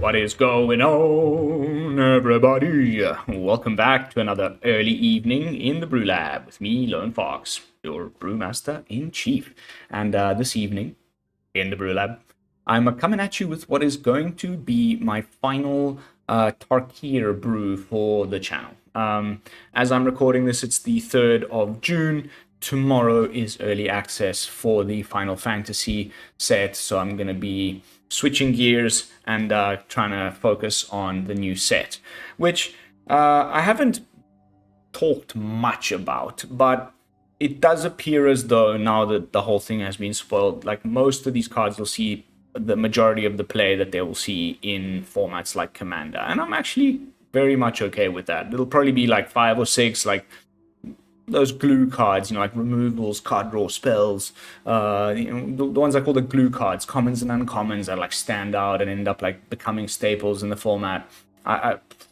What is going on, everybody? Welcome back to another early evening in the BrewLab with me, Lone Fox, your Brewmaster-in-Chief. And this evening, in the BrewLab, I'm coming at you with what is going to be my final Tarkir brew for the channel. As I'm recording this, it's the 3rd of June. Tomorrow is early access for the Final Fantasy set, so I'm going to be switching gears and trying to focus on the new set, which I haven't talked much about, but it does appear as though now that the whole thing has been spoiled, like most of these cards will see the majority of the play that they will see in formats like Commander, and I'm actually very much okay with that. It'll probably be like 5 or 6 like those glue cards, like removals, card draw spells, the ones I call the glue cards, commons and uncommons that like stand out and end up like becoming staples in the format,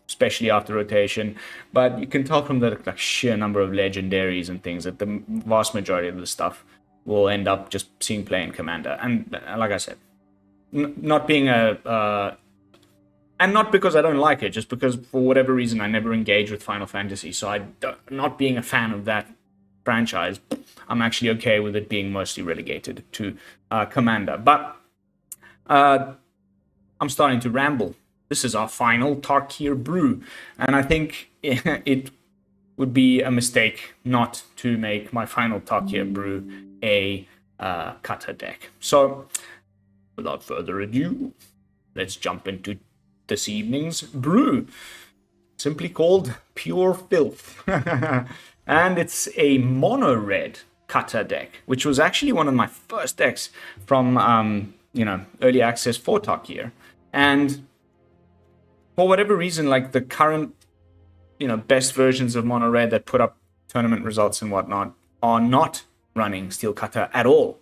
especially after rotation. But you can tell from the like sheer number of legendaries and things that the vast majority of the stuff will end up just seeing play in Commander. And like I said, not being and not because I don't like it, just because for whatever reason I never engage with Final Fantasy. So not being a fan of that franchise, I'm actually okay with it being mostly relegated to Commander. But I'm starting to ramble. This is our final Tarkir brew, and I think it would be a mistake not to make my final Tarkir brew a cutter deck. So without further ado, let's jump into this evening's brew, simply called Pure Filth. And it's a mono red cutter deck, which was actually one of my first decks from early access for Tarkir. And for whatever reason, like the current best versions of mono red that put up tournament results and whatnot are not running Steel Cutter at all.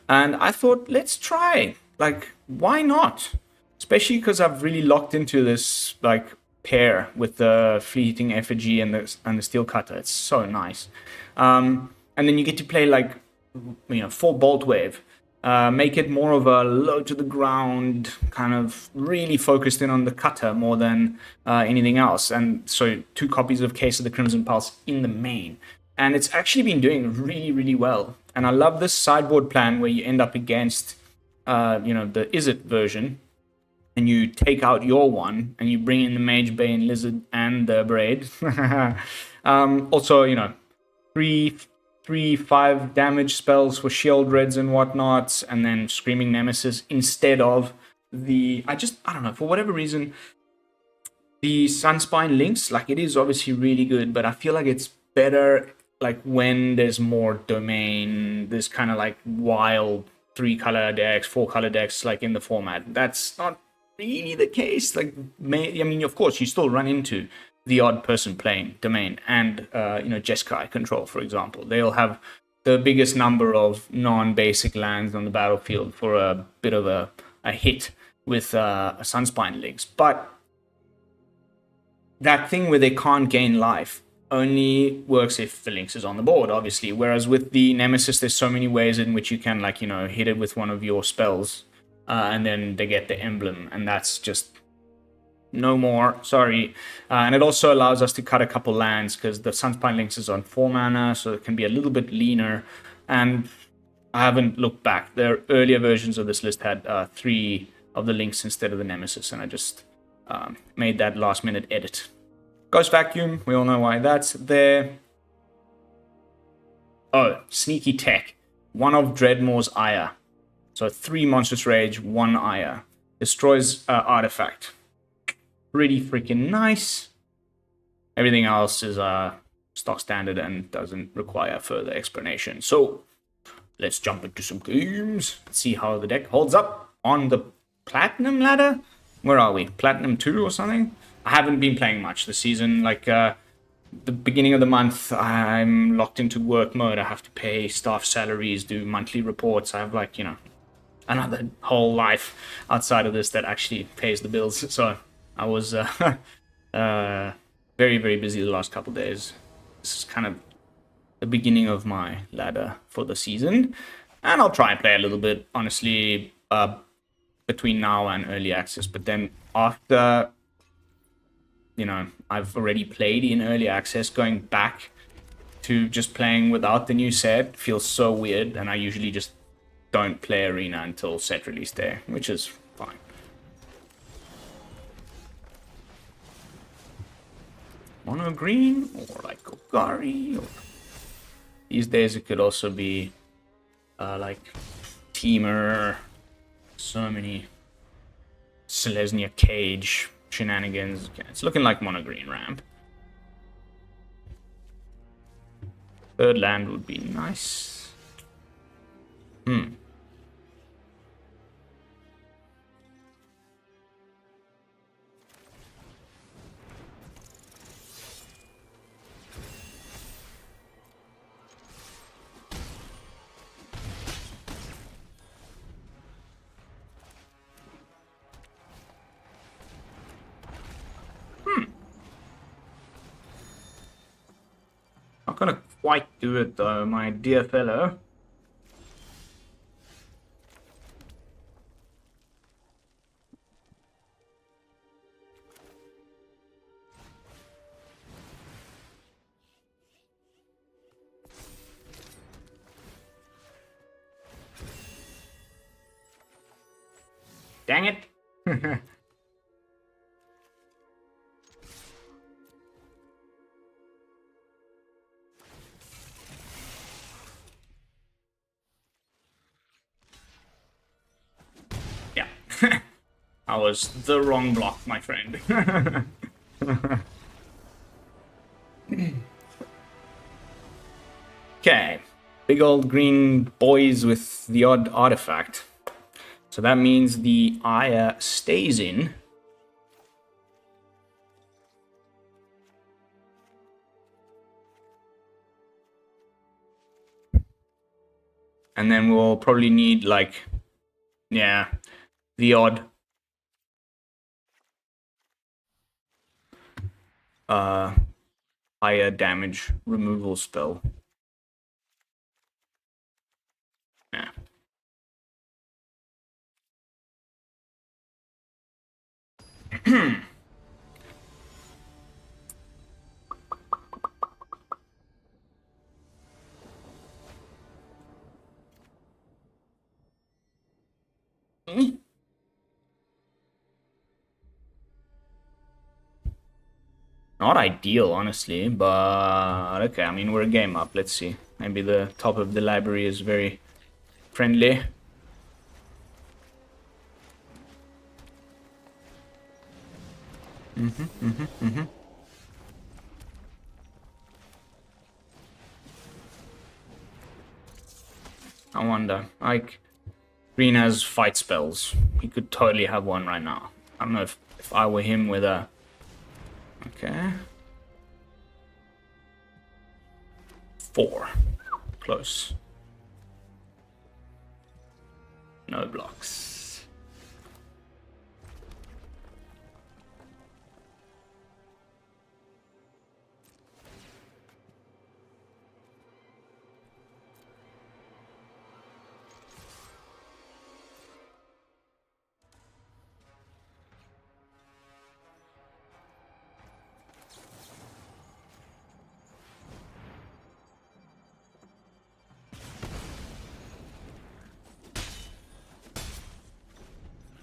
And I thought, let's try. Like, why not? Especially because I've really locked into this like pair with the Fleeting Effigy and the Steel Cutter. It's so nice. And then you get to play like full Boltwave. Make it more of a low to the ground, kind of really focused in on the cutter more than anything else. And so 2 copies of Case of the Crimson Pulse in the main. And it's actually been doing really, really well. And I love this sideboard plan where you end up against the Is It version, and you take out your one, and you bring in the Mage, Bane, Lizard, and the Braid. Also, 3/5 damage spells for Shield Reds and whatnot, and then Screaming Nemesis instead of the... I don't know, for whatever reason, the Sunspine Links, like, it is obviously really good, but I feel like it's better, like, when there's more domain, there's kind of, like, wild 3-color decks, 4-color decks, like, in the format. That's not really the case. Like, of course, you still run into the odd person playing domain and Jeskai control, for example. They'll have the biggest number of non-basic lands on the battlefield for a bit of a hit with a Sunspine Links. But that thing where they can't gain life only works if the Lynx is on the board, obviously. Whereas with the Nemesis, there's so many ways in which you can, hit it with one of your spells, and then they get the emblem, and that's just no more. Sorry. And it also allows us to cut a couple lands, because the Sunspine Links is on 4 mana, so it can be a little bit leaner. And I haven't looked back. The earlier versions of this list had 3 of the Links instead of the Nemesis, and I just made that last-minute edit. Ghost Vacuum, we all know why that's there. Oh, Sneaky Tech. One of Dreadmore's Ire. So 3 Monstrous Rage, 1 Ire. Destroys Artifact. Pretty freaking nice. Everything else is stock standard and doesn't require further explanation. So let's jump into some games. Let's see how the deck holds up on the Platinum ladder. Where are we? Platinum 2 or something? I haven't been playing much this season. Like, the beginning of the month, I'm locked into work mode. I have to pay staff salaries, do monthly reports. I have, another whole life outside of this that actually pays the bills. So I was very, very busy the last couple days. This is kind of the beginning of my ladder for the season. And I'll try and play a little bit, honestly, between now and early access. But then after, you know, I've already played in early access, going back to just playing without the new set feels so weird, and I usually just don't play Arena until set release day, which is fine. Mono green, or like Golgari, or these days it could also be like Teamer, so many Selesnya Cage shenanigans. Okay, it's looking like mono green ramp. Third land would be nice. Not gonna quite do it though, my dear fellow. Dang it. Yeah. I was the wrong block, my friend. Okay. Big old green boys with the odd artifact. So that means the Aya stays in. And then we'll probably need, like, yeah, the odd higher damage removal spell. Yeah. Not ideal, honestly, but okay, I mean, we're a game up. Let's see. Maybe the top of the library is very friendly. I wonder, like, green has fight spells. He could totally have one right now. I don't know if I were him with a... Okay. 4. Close. No blocks.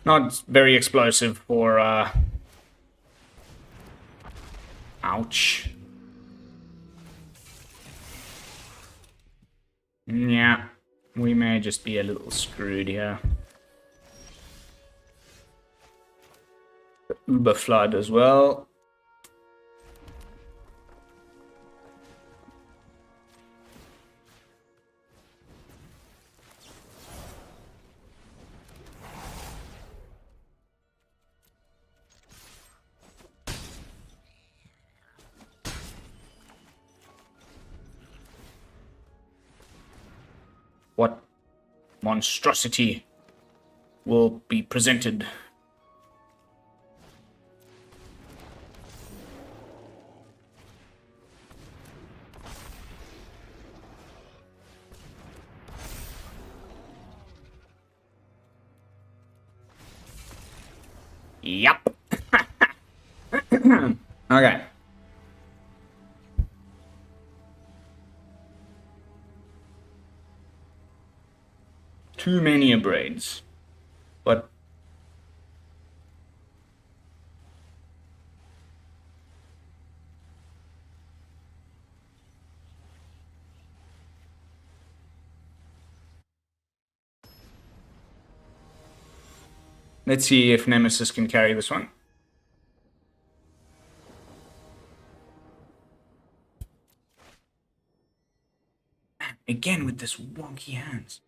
Not very explosive for, ouch. Yeah, we may just be a little screwed here. The Uber Flood as well. What monstrosity will be presented? Yup. Okay. Too many braids. But let's see if Nemesis can carry this one. Again with this wonky hands.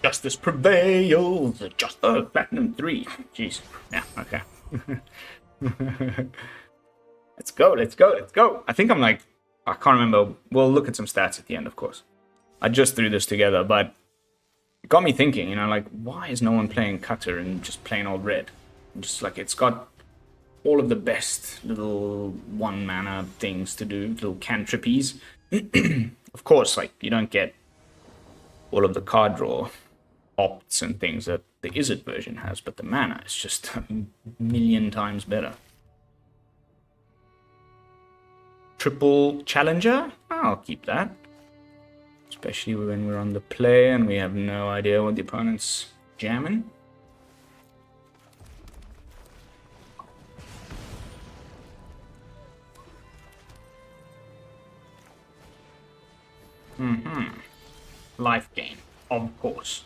Justice prevails. Just platinum 3. Jeez. Yeah. Okay. Let's go. Let's go. Let's go. I think I'm like, I can't remember. We'll look at some stats at the end, of course. I just threw this together, but it got me thinking. You know, like, why is no one playing Cutter and just plain old red? Just like it's got all of the best little 1 mana things to do, little cantripies. Of course, like you don't get all of the card draw opts and things that the Izzet version has, but the mana is just a million times better. Triple Challenger? I'll keep that. Especially when we're on the play and we have no idea what the opponent's jamming. Life gain, of course.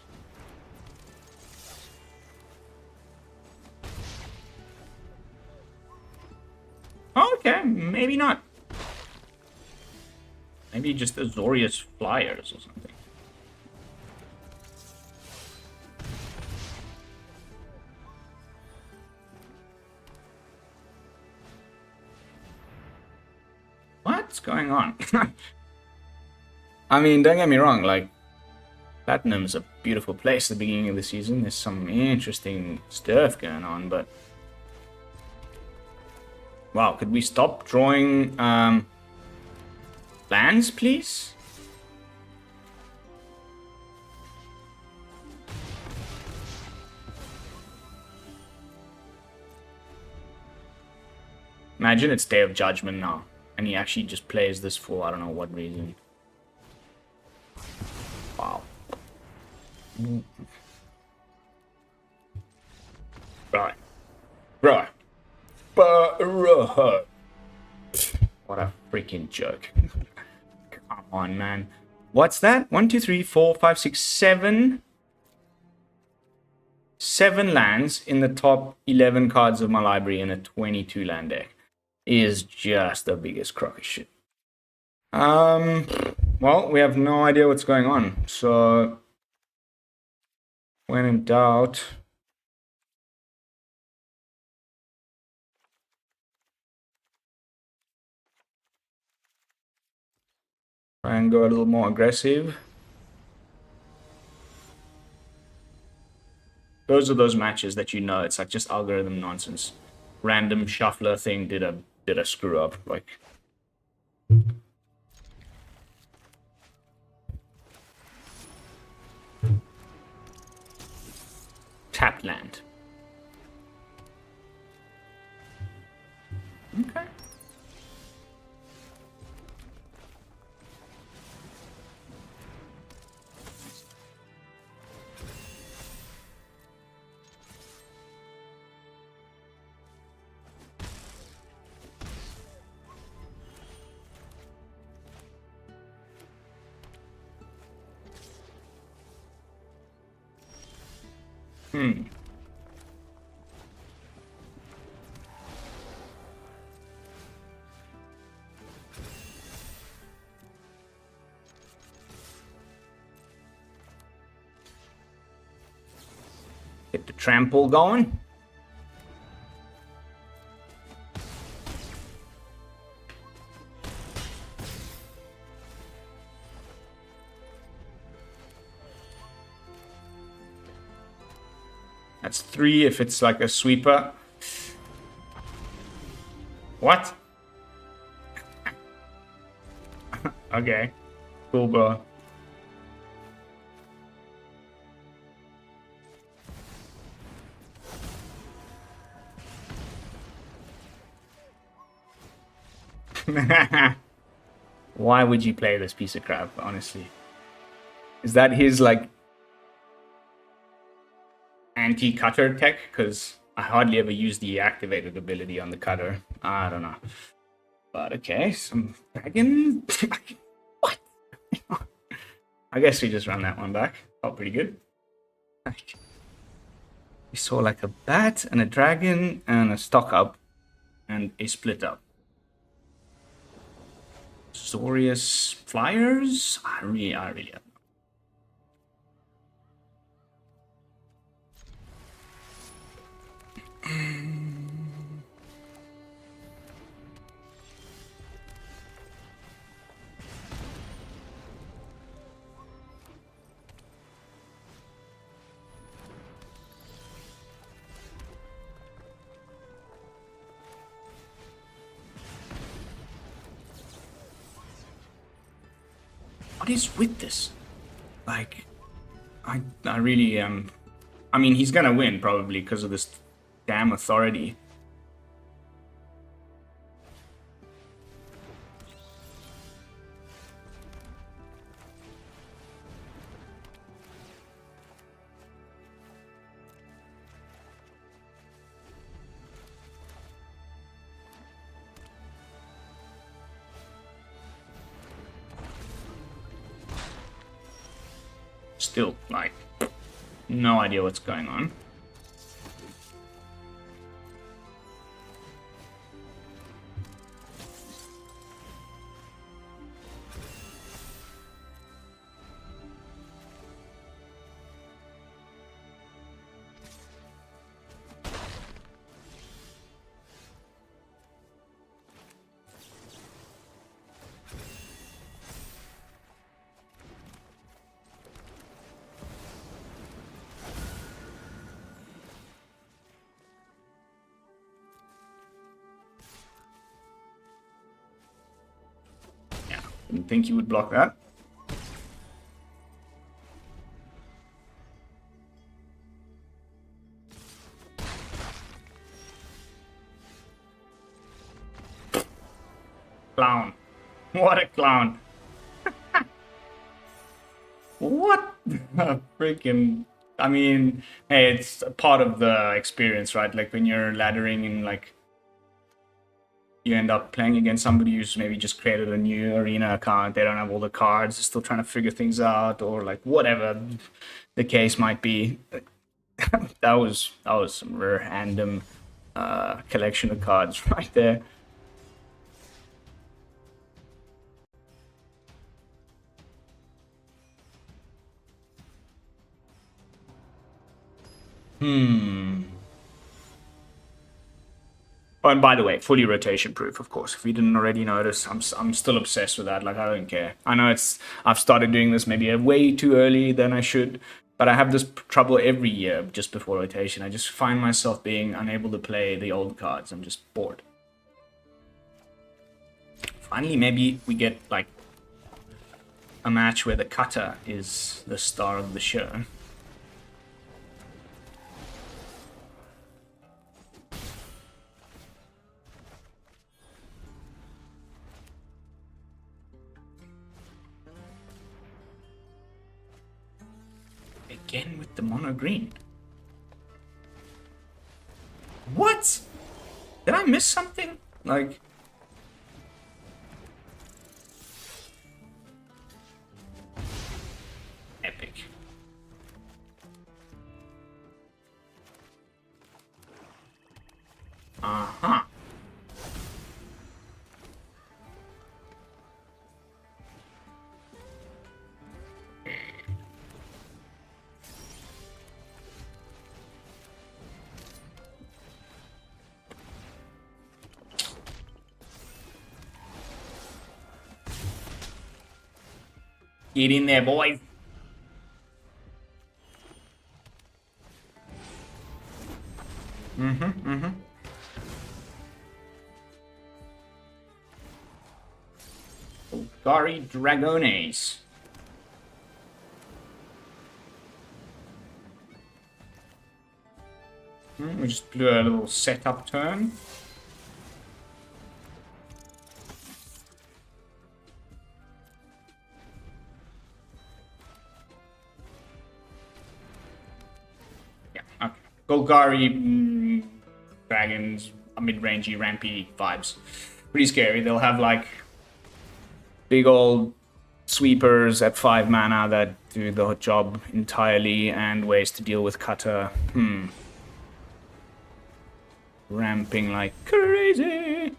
Okay, maybe not. Maybe just Azorius flyers or something. What's going on? I mean, don't get me wrong, like, Platinum is a beautiful place at the beginning of the season. There's some interesting stuff going on, but... Wow, could we stop drawing lands, please? Imagine it's Day of Judgment now, and he actually just plays this for I don't know what reason. Wow. Right. Right. Bro. What a freaking joke. Come on, man. What's that? 1, 2, 3, 4, 5, 6, 7. 7 lands in the top 11 cards of my library in a 22 land deck is just the biggest crock of shit. Well, we have no idea what's going on, so when in doubt, try and go a little more aggressive. Those are those matches that you know it's like just algorithm nonsense. Random shuffler thing did a screw up, like. Tap land. Okay. Get the trample going. That's 3 if it's like a sweeper. What? Okay. Cool, bro. Why would you play this piece of crap, honestly? Is that his, like, anti-cutter tech? Because I hardly ever use the activated ability on the cutter. I don't know. But okay, some dragon. What? I guess we just run that one back. Felt pretty good. We saw like a bat and a dragon and a stock up and a split up. Azorius flyers? I really don't know. What is with this? Like, I really am. I mean, he's gonna win probably because of this damn authority. Still, like, no idea what's going on. Didn't think you would block that. Clown. What a clown. What a freaking... I mean, hey, it's a part of the experience, right? Like when you're laddering and like you end up playing against somebody who's maybe just created a new arena account. They don't have all the cards, they're still trying to figure things out, or like whatever the case might be. that was some random collection of cards right there. Oh, and by the way, fully rotation proof, of course. If you didn't already notice, I'm still obsessed with that. Like, I don't care. I know I've started doing this maybe way too early than I should, but I have this trouble every year just before rotation. I just find myself being unable to play the old cards. I'm just bored. Finally, maybe we get like a match where the cutter is the star of the show. Again with the mono green. What? Did I miss something? Like... epic. Get in there, boys. Golgari Dragones. We just blew a little setup turn. Yeah, okay. Golgari dragons, mid-rangey, rampy vibes. Pretty scary. They'll have like big old sweepers at 5 mana that do the job entirely, and ways to deal with Cutter. Ramping like crazy.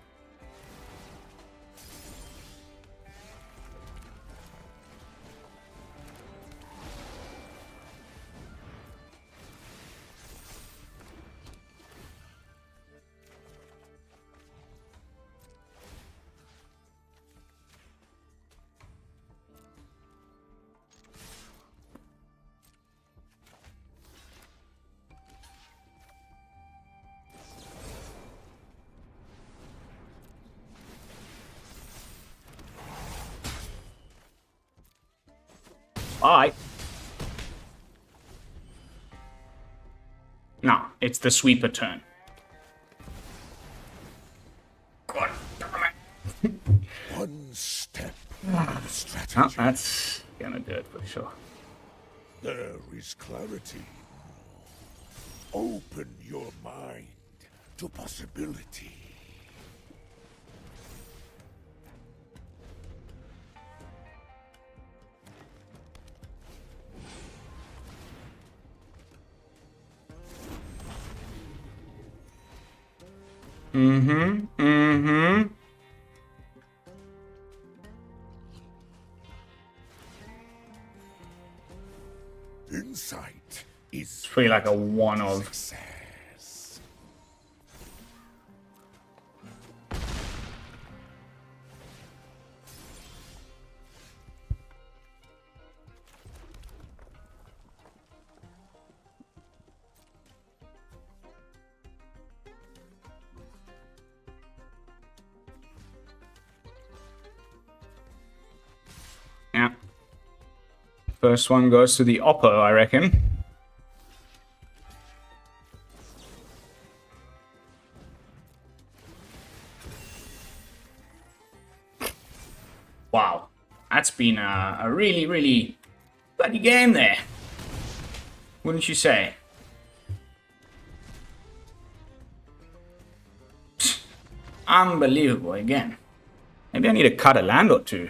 Bye. No, it's the sweeper turn. God damn it. One step. Strategy. Oh, that's gonna do it for sure. There is clarity. Open your mind to possibility. Insight is Feel like a one of. success. Yeah. First one goes to the Oppo, I reckon. Wow. That's been a really, really bloody game there. Wouldn't you say? Unbelievable again. Maybe I need to cut a land or two.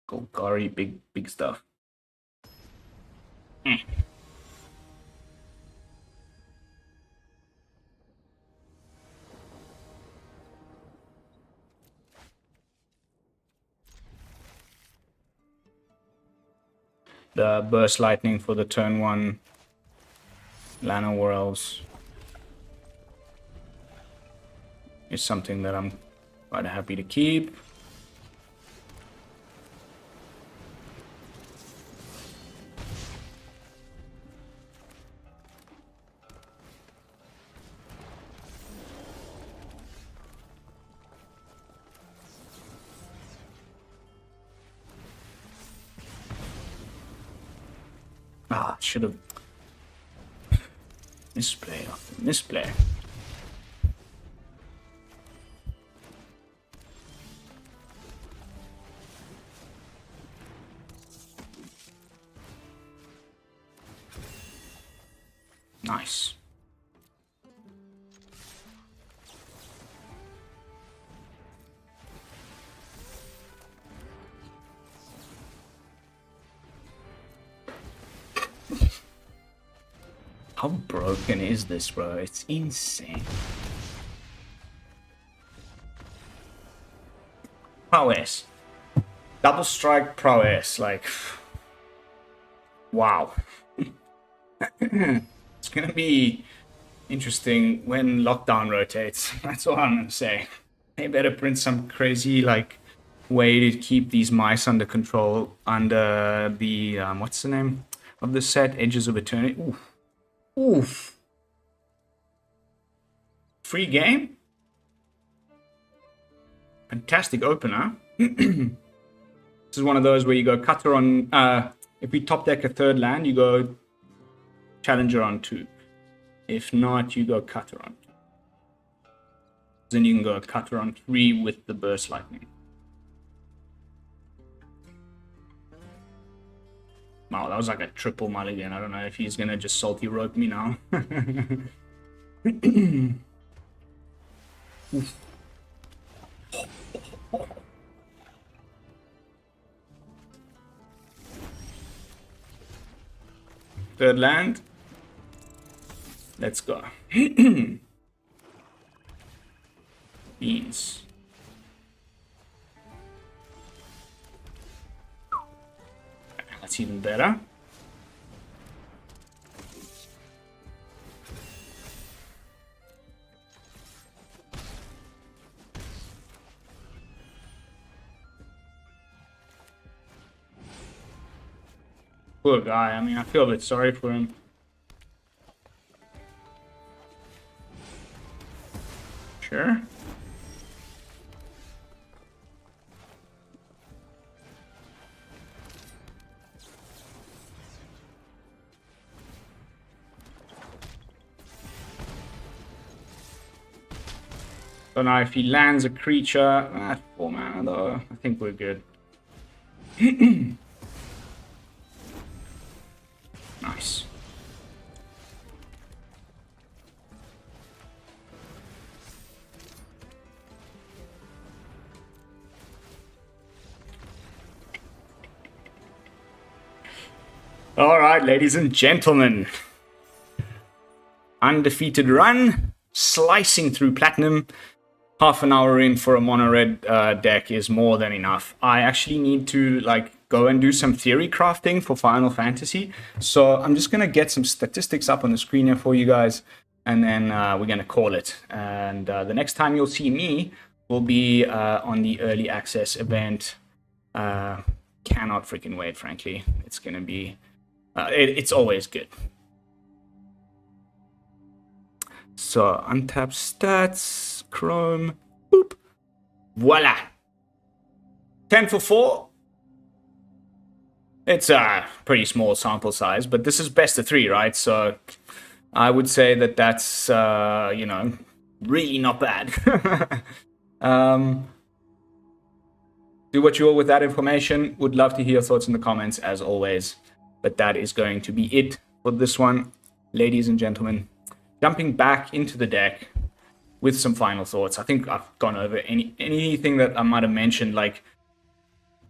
Golgari, big stuff. The Burst Lightning for the turn 1 Lana Worlds is something that I'm quite happy to keep. Ah, should have misplay after misplay. Nice. How broken is this, bro? It's insane. Prowess. Double strike prowess. Like, wow. It's gonna be interesting when lockdown rotates. That's all I'm gonna say. They better print some crazy, like, way to keep these mice under control under the, what's the name of the set? Edges of Eternity. Oof. Oof. Free game? Fantastic opener. This is one of those where you go cutter on, if we top deck a third land, you go challenger on 2. If not, you go cutter on 2. Then you can go cutter on 3 with the burst lightning. Wow, that was like a triple mulligan. I don't know if he's gonna just salty rope me now. Third land. Let's go. Beans. That's even better. Poor guy. I mean, I feel a bit sorry for him. Sure. Don't know if he lands a creature at 4 mana though. I think we're good. Nice. All right, ladies and gentlemen. Undefeated run, slicing through platinum. Half an hour in for a mono red deck is more than enough. I actually need to go and do some theory crafting for Final Fantasy. So I'm just gonna get some statistics up on the screen here for you guys, and then we're gonna call it. And the next time you'll see me will be on the early access event. Cannot freaking wait, frankly. It's gonna be, it's always good. So untap stats, Chrome, boop, voila. 10 for 4. It's a pretty small sample size, but this is best of 3, right? So I would say that that's, you know, really not bad. Do what you will with that information. Would love to hear your thoughts in the comments, as always. But that is going to be it for this one, ladies and gentlemen. Jumping back into the deck with some final thoughts. I think I've gone over anything that I might have mentioned.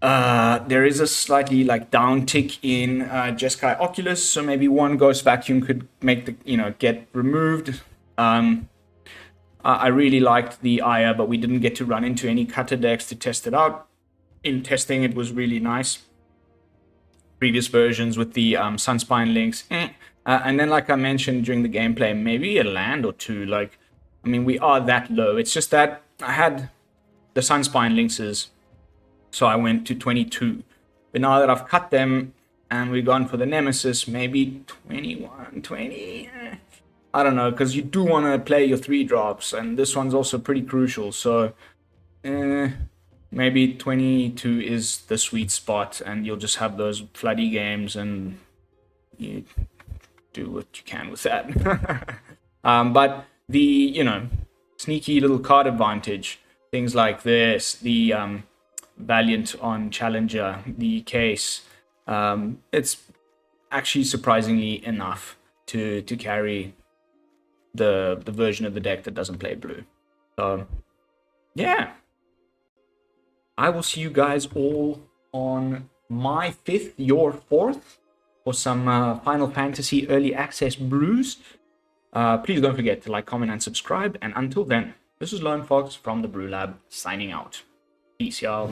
There is a slightly downtick in Jeskai Oculus, so maybe one Ghost Vacuum could make the get removed. I really liked the Aya, but we didn't get to run into any cutter decks to test it out. In testing, it was really nice. Previous versions with the Sunspine links, and then like I mentioned during the gameplay, maybe a land or two. I mean, we are that low. It's just that I had the Sunspine links, so I went to 22. But now that I've cut them and we've gone for the Nemesis, maybe 21, 20. I don't know, because you do want to play your 3 drops, and this one's also pretty crucial. So maybe 22 is the sweet spot, and you'll just have those floody games, and you do what you can with that. But the sneaky little card advantage, things like this, the Valiant on Challenger, the case, it's actually surprisingly enough to carry the version of the deck that doesn't play blue. So yeah, I will see you guys all on my 5th, your 4th for some Final Fantasy early access brews. Please don't forget to like, comment, and subscribe. And until then, this is Lone Fox from the BrewLab signing out. Peace, y'all.